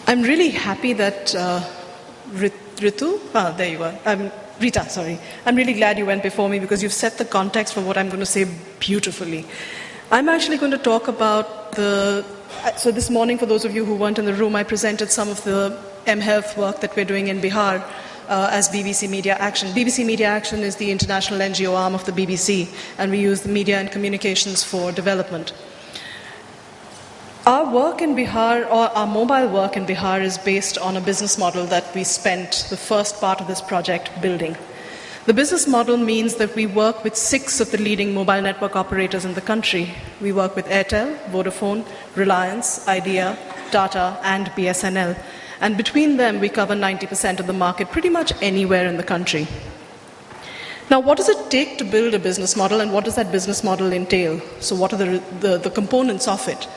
I'm really happy that Ritu, there you are. Rita, sorry. I'm really glad you went before me because you've set the context for what I'm going to say beautifully. I'm actually going to talk about so this morning, for those of you who weren't in the room, I presented some of the mHealth work that we're doing in Bihar as BBC Media Action. BBC Media Action is the international NGO arm of the BBC, and we use the media and communications for development. Our work in Bihar, or our mobile work in Bihar, is based on a business model that we spent the first part of this project building. The business model means that we work with 6 of the leading mobile network operators in the country. We work with Airtel, Vodafone, Reliance, Idea, Tata, and BSNL. And between them, we cover 90% of the market pretty much anywhere in the country. Now, what does it take to build a business model, and what does that business model entail? So what are the components of it?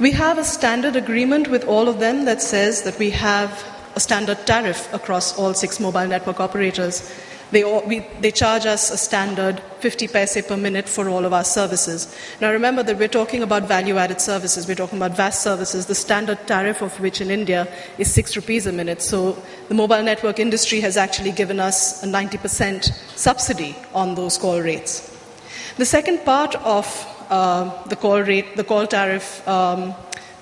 We have a standard agreement with all of them that says that we have a standard tariff across all 6 mobile network operators. They charge us a standard 50 paise per minute for all of our services. Now remember that we're talking about value-added services. We're talking about VAS services, the standard tariff of which in India is 6 rupees a minute. So the mobile network industry has actually given us a 90% subsidy on those call rates. The second part of the call tariff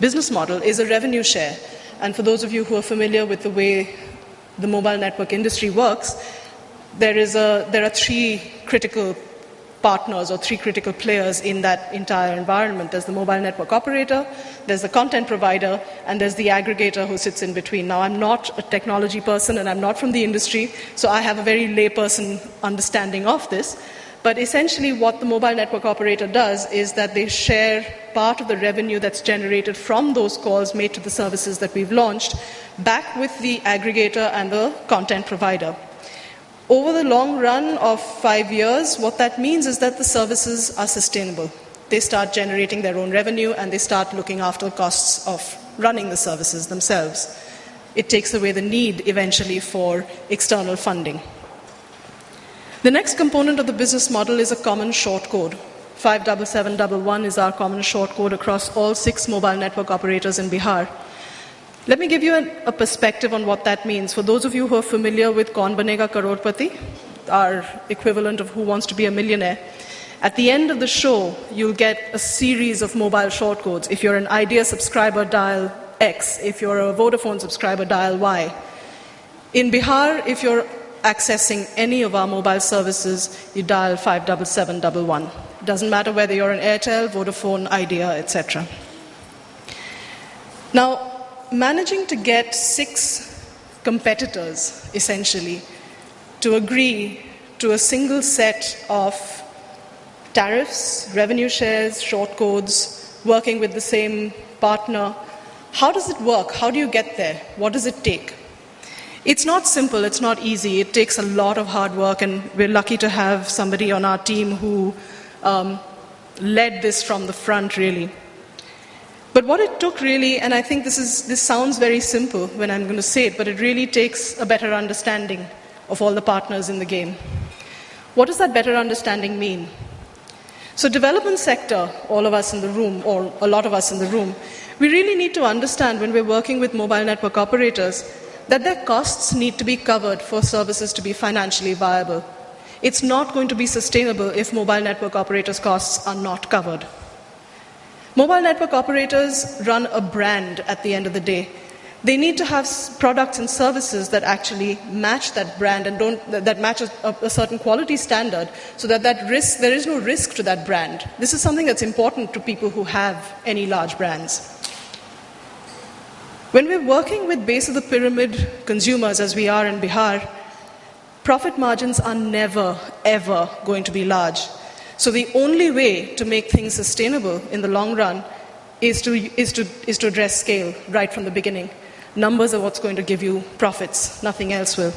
business model is a revenue share. And for those of you who are familiar with the way the mobile network industry works, there are 3 critical partners or 3 critical players in that entire environment. There's the mobile network operator, there's the content provider, and there's the aggregator who sits in between. Now, I'm not a technology person and I'm not from the industry, so I have a very layperson understanding of this. But essentially what the mobile network operator does is that they share part of the revenue that's generated from those calls made to the services that we've launched back with the aggregator and the content provider. Over the long run of 5 years, what that means is that the services are sustainable. They start generating their own revenue and they start looking after the costs of running the services themselves. It takes away the need eventually for external funding. The next component of the business model is a common short code. 57711 is our common short code across all 6 mobile network operators in Bihar. Let me give you a perspective on what that means. For those of you who are familiar with Kaun Banega Crorepati, our equivalent of Who Wants to Be a Millionaire, at the end of the show, you'll get a series of mobile short codes. If you're an Idea subscriber, dial X. If you're a Vodafone subscriber, dial Y. In Bihar, if you're accessing any of our mobile services, you dial 57711. It doesn't matter whether you're an Airtel, Vodafone, Idea, etc. Now, managing to get 6 competitors, essentially, to agree to a single set of tariffs, revenue shares, short codes, working with the same partner, how does it work? How do you get there? What does it take? It's not simple, it's not easy. It takes a lot of hard work, and we're lucky to have somebody on our team who led this from the front, really. But what it took really, and I think this sounds very simple when I'm going to say it, but it really takes a better understanding of all the partners in the game. What does that better understanding mean? So development sector, all of us in the room, or a lot of us in the room, we really need to understand when we're working with mobile network operators that their costs need to be covered for services to be financially viable. It's not going to be sustainable if mobile network operators' costs are not covered. Mobile network operators run a brand at the end of the day. They need to have products and services that actually match that brand and that match a certain quality standard, so that there is no risk to that brand. This is something that's important to people who have any large brands. When we're working with base of the pyramid consumers, as we are in Bihar, profit margins are never, ever going to be large. So the only way to make things sustainable in the long run is to address scale right from the beginning. Numbers are what's going to give you profits, nothing else will.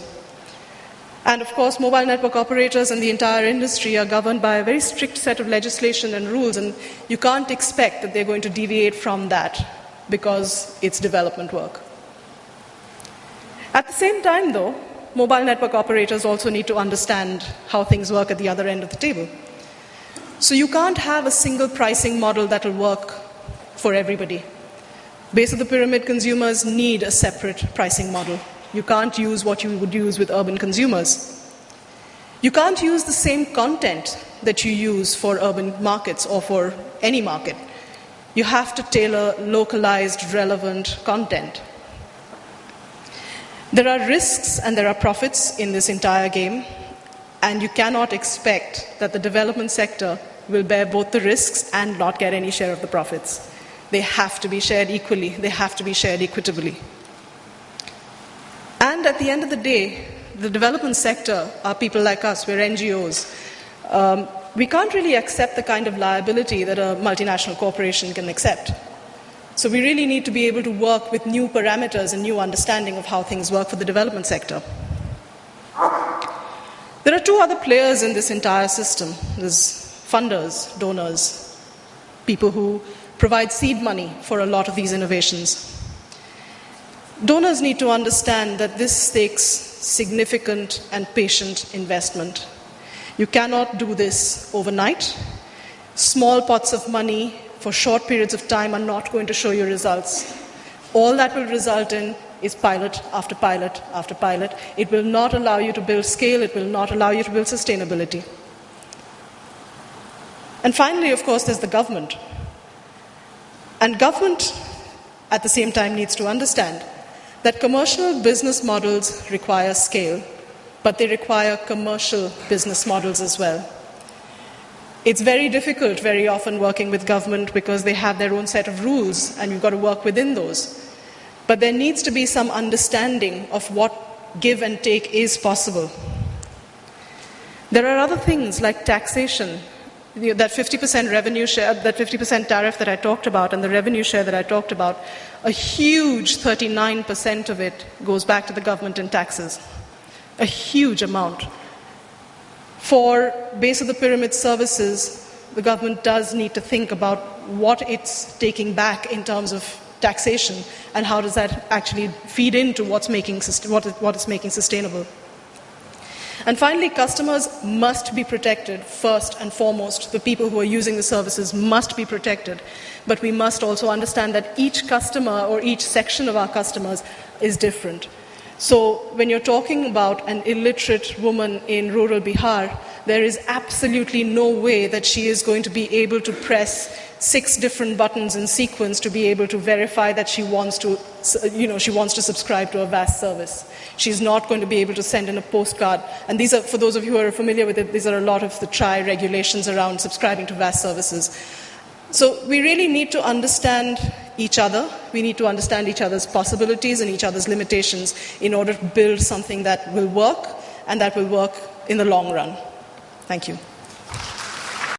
And of course, mobile network operators and the entire industry are governed by a very strict set of legislation and rules, and you can't expect that they're going to deviate from that because it's development work. At the same time, though, mobile network operators also need to understand how things work at the other end of the table. So you can't have a single pricing model that will work for everybody. Base of the pyramid consumers need a separate pricing model. You can't use what you would use with urban consumers. You can't use the same content that you use for urban markets or for any market. You have to tailor localized, relevant content. There are risks and there are profits in this entire game, and you cannot expect that the development sector will bear both the risks and not get any share of the profits. They have to be shared equally. They have to be shared equitably. And at the end of the day, the development sector are people like us, we're NGOs. We can't really accept the kind of liability that a multinational corporation can accept. So we really need to be able to work with new parameters and new understanding of how things work for the development sector. There are two other players in this entire system. There's funders, donors, people who provide seed money for a lot of these innovations. Donors need to understand that this takes significant and patient investment. You cannot do this overnight. Small pots of money for short periods of time are not going to show you results. All that will result in is pilot after pilot after pilot. It will not allow you to build scale. It will not allow you to build sustainability. And finally, of course, there's the government. And government, at the same time, needs to understand that commercial business models require scale, but they require commercial business models as well. It's very difficult, very often, working with government because they have their own set of rules, and you've got to work within those. But there needs to be some understanding of what give and take is possible. There are other things like taxation. That 50% revenue share, that 50% tariff that I talked about, and the revenue share that I talked about, a huge 39% of it goes back to the government in taxes. A huge amount. For base of the pyramid services, the government does need to think about what it's taking back in terms of taxation and how does that actually feed into what is making sustainable. And finally, customers must be protected first and foremost. The people who are using the services must be protected. But we must also understand that each customer or each section of our customers is different. So when you're talking about an illiterate woman in rural Bihar, there is absolutely no way that she is going to be able to press 6 different buttons in sequence to be able to verify that she wants to subscribe to a VAS service. She's not going to be able to send in a postcard. And these are, for those of you who are familiar with it, these are a lot of the TRI regulations around subscribing to VAS services. So we really need to understand each other. We need to understand each other's possibilities and each other's limitations in order to build something that will work and that will work in the long run. Thank you.